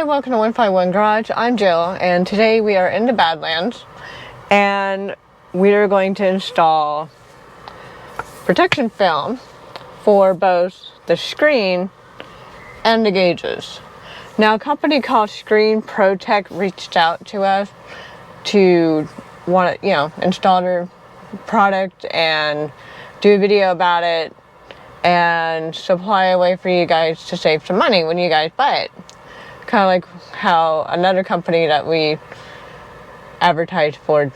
welcome to 151 Garage. I'm Jill, and today we are in the Badlands, and we are going to install protection film for both the screen and the gauges. Now, a company called ScreenProTech reached out to us to want to, install their product and do a video about it and supply a way for you guys to save some money when you guys buy it. Kind of like how another company that we advertise for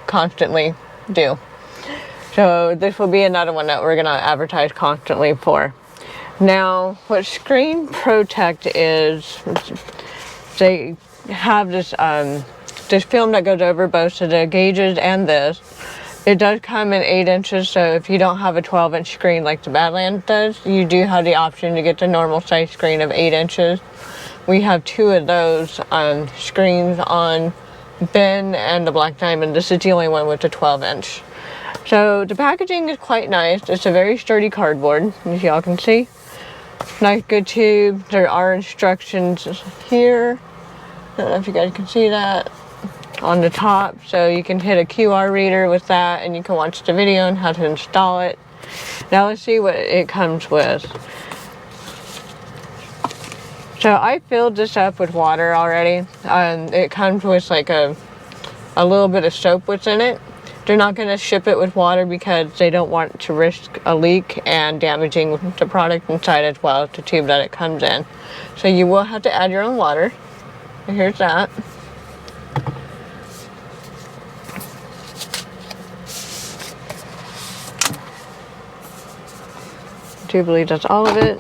constantly do. So this will be another one that we're going to advertise constantly for. Now, what ScreenProTech is, they have this this film that goes over both of the gauges and this. It does come in 8 inches, so if you don't have a 12-inch screen like the Badlands does, you do have the option to get the normal size screen of 8 inches. We have 2 of those screens on Ben and the Black Diamond. This is the only one with the 12-inch. So the packaging is quite nice. It's a very sturdy cardboard, as y'all can see. Nice, good tube. There are instructions here. I don't know if you guys can see that on the top. So you can hit a QR reader with that, and you can watch the video on how to install it. Now let's see what it comes with. So I filled this up with water already. It comes with like a little bit of soap within it. They're not going to ship it with water because they don't want to risk a leak and damaging the product inside as well as the tube that it comes in. So you will have to add your own water. And here's that. I do believe that's all of it.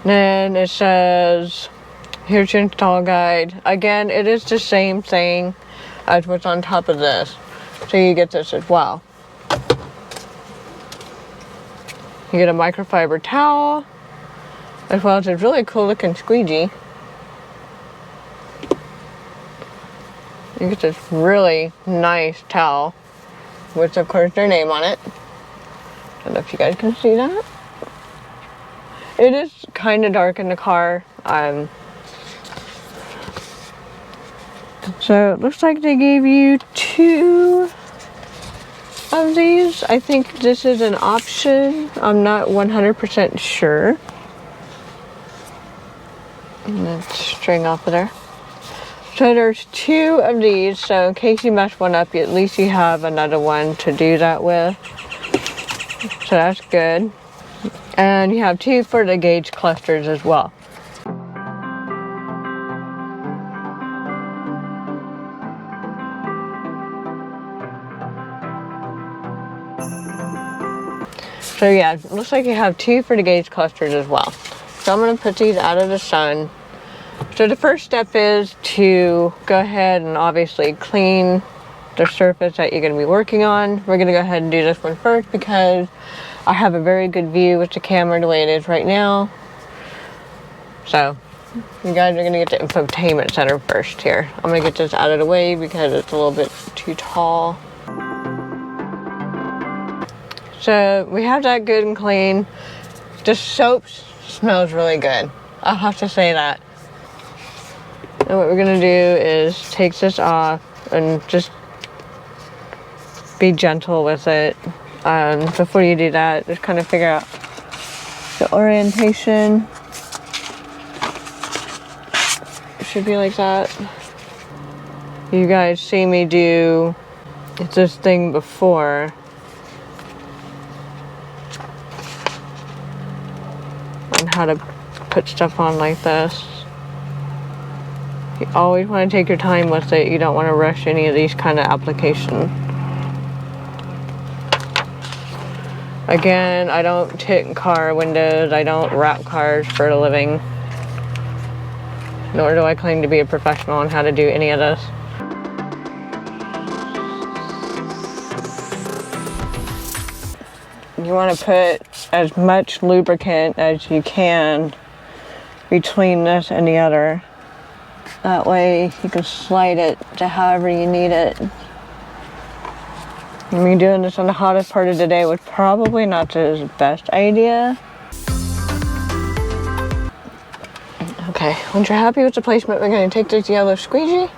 Then it says, here's your install guide. Again, it is the same thing as what's on top of this. So you get this as well. You get a microfiber towel, as well as a really cool looking squeegee. You get this really nice towel, with of course their name on it. I don't know if you guys can see that. It is kind of dark in the car. So it looks like they gave you 2 of these. I think this is an option. I'm not 100% sure. And then string off of there. So there's 2 of these. So in case you mess one up, at least you have another one to do that with. So that's good. And you have 2 for the gauge clusters as well. So yeah, it looks like you have 2 for the gauge clusters as well. So I'm going to put these out of the sun. So the first step is to go ahead and obviously clean the surface that you're going to be working on. We're going to go ahead and do this one first because I have a very good view with the camera the way it is right now. So you guys are going to get the infotainment center first here. I'm going to get this out of the way because it's a little bit too tall. So we have that good and clean. The soap smells really good. I'll have to say that. And what we're going to do is take this off and just be gentle with it. Before you do that, just kind of figure out the orientation. It should be like that. You guys see me do this thing before. On how to put stuff on like this. You always want to take your time with it. You don't want to rush any of these kind of applications. Again, I don't tint car windows. I don't wrap cars for a living. Nor do I claim to be a professional on how to do any of this. You want to put as much lubricant as you can between this and the other. That way you can slide it to however you need it. I mean, doing this on the hottest part of the day was probably not the best idea. Okay, once you're happy with the placement, we're going to take this yellow squeegee.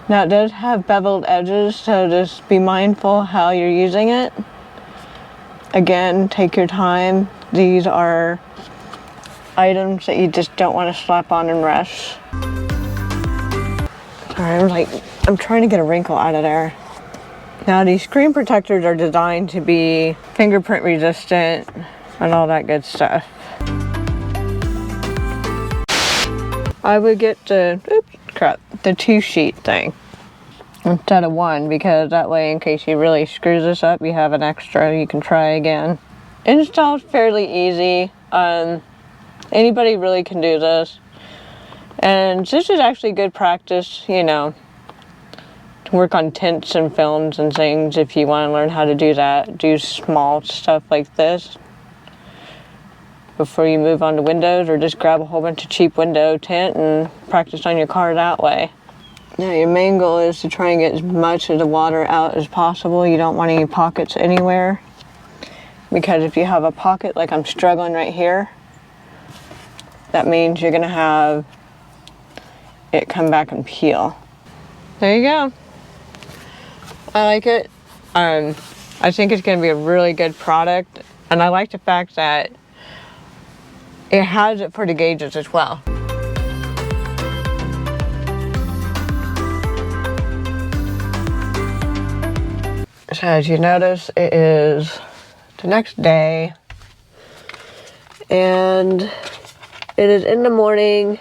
Now it does have beveled edges, so just be mindful how you're using it. Again, take your time. These are items that you just don't want to slap on and rush. Sorry, I'm trying to get a wrinkle out of there. Now these screen protectors are designed to be fingerprint resistant and all that good stuff. I would get the 2-sheet thing instead of one, because that way, in case you really screws this up, you have an extra, you can try again. Install's fairly easy. Anybody really can do this. And this is actually good practice, you know, to work on tints and films and things. If you want to learn how to do that, do small stuff like this before you move on to windows, or just grab a whole bunch of cheap window tint and practice on your car that way. Now your main goal is to try and get as much of the water out as possible. You don't want any pockets anywhere, because if you have a pocket like I'm struggling right here, that means you're gonna have it come back and peel. There you go. I like it. I think it's gonna be a really good product, and I like the fact that it has it for the gauges as well. So as you notice, it is the next day, and it is in the morning,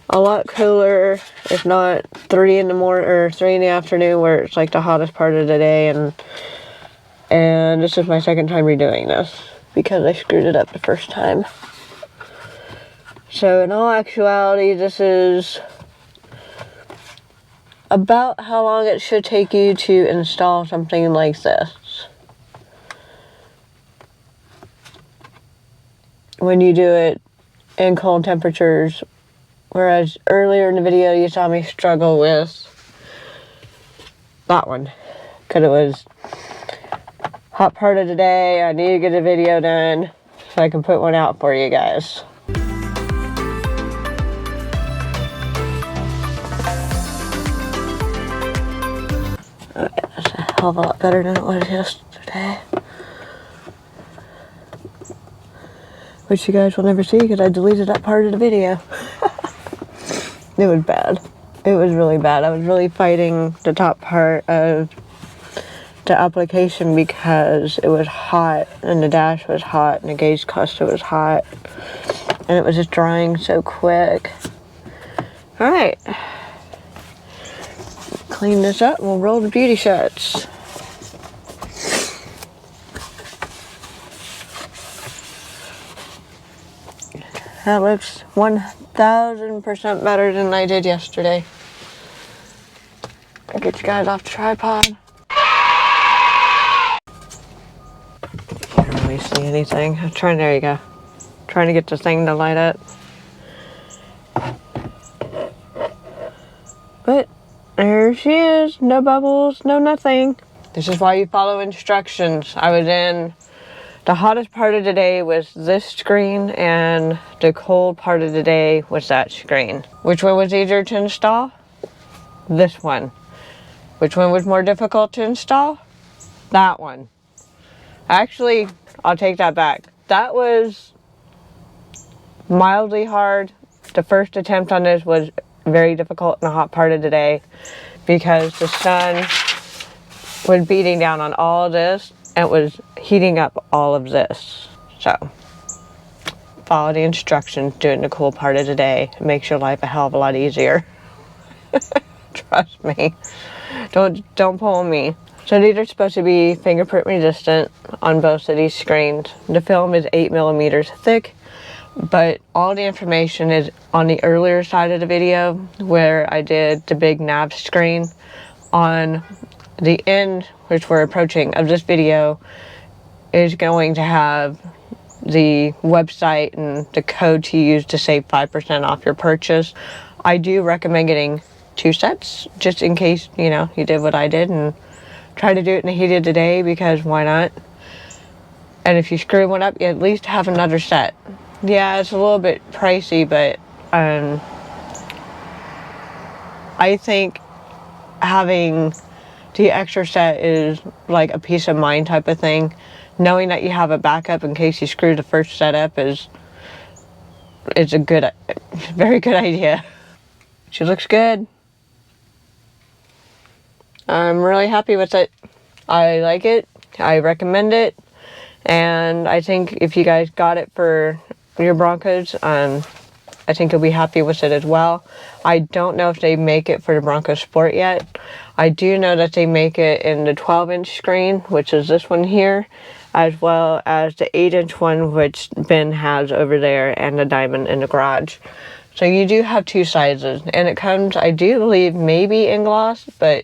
a lot cooler, if not 3 in the morning or 3 in the afternoon, where it's like the hottest part of the day, and this is my second time redoing this because I screwed it up the first time. So in all actuality, this is about how long it should take you to install something like this. When you do it in cold temperatures, whereas earlier in the video you saw me struggle with that one, because it was hot part of the day. I need to get a video done so I can put one out for you guys. Okay, that's a hell of a lot better than it was yesterday, which you guys will never see because I deleted that part of the video. It was bad. It was really bad. I was really fighting the top part of the application because it was hot, and the dash was hot, and the gauge cluster was hot, and it was just drying so quick. Alright. Clean this up and we'll roll the beauty shots. That looks 1000% better than I did yesterday. I'll get you guys off the tripod. Can't really see anything. I'm trying, there you go. Trying to get the thing to light up. But there she is. No bubbles, no nothing. This is why you follow instructions. I was in, the hottest part of the day was this screen, and the cold part of the day was that screen. Which one was easier to install? This one. Which one was more difficult to install? That one. Actually, I'll take that back. That was mildly hard. The first attempt on this was very difficult in the hot part of the day because the sun was beating down on all of this and it was heating up all of this. So follow the instructions during the cool part of the day. It makes your life a hell of a lot easier. Trust me. Don't pull me. So these are supposed to be fingerprint resistant on both of these screens. The film is 8mm thick, but all the information is on the earlier side of the video where I did the big nav screen. On the end, which we're approaching, of this video is going to have the website and the code to use to save 5% off your purchase. I do recommend getting 2 sets just in case, you know, you did what I did and try to do it in the heat of the day, because why not? And if you screw one up, you at least have another set. Yeah, it's a little bit pricey, but I think having the extra set is like a peace of mind type of thing. Knowing that you have a backup in case you screw the first set up is a very good idea. She looks good. I'm really happy with it. I like it. I recommend it. And I think if you guys got it for your Broncos, I think you'll be happy with it as well. I don't know if they make it for the Bronco Sport yet. I do know that they make it in the 12-inch screen, which is this one here, as well as the 8-inch one, which Ben has over there, and the diamond in the garage. So you do have two sizes, and it comes, I do believe, maybe in gloss, but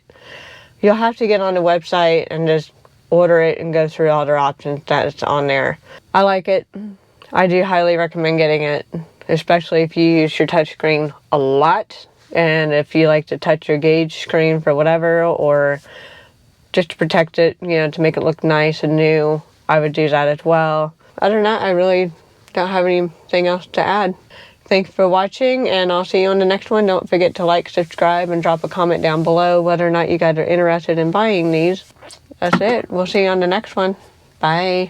you'll have to get on the website and just order it and go through all their options that's on there. I like it. I do highly recommend getting it, especially if you use your touchscreen a lot, and if you like to touch your gauge screen for whatever, or just to protect it, you know, to make it look nice and new. I would do that as well. Other than that, I really don't have anything else to add. Thanks for watching, and I'll see you on the next one. Don't forget to like, subscribe, and drop a comment down below whether or not you guys are interested in buying these. That's it. We'll see you on the next one. Bye.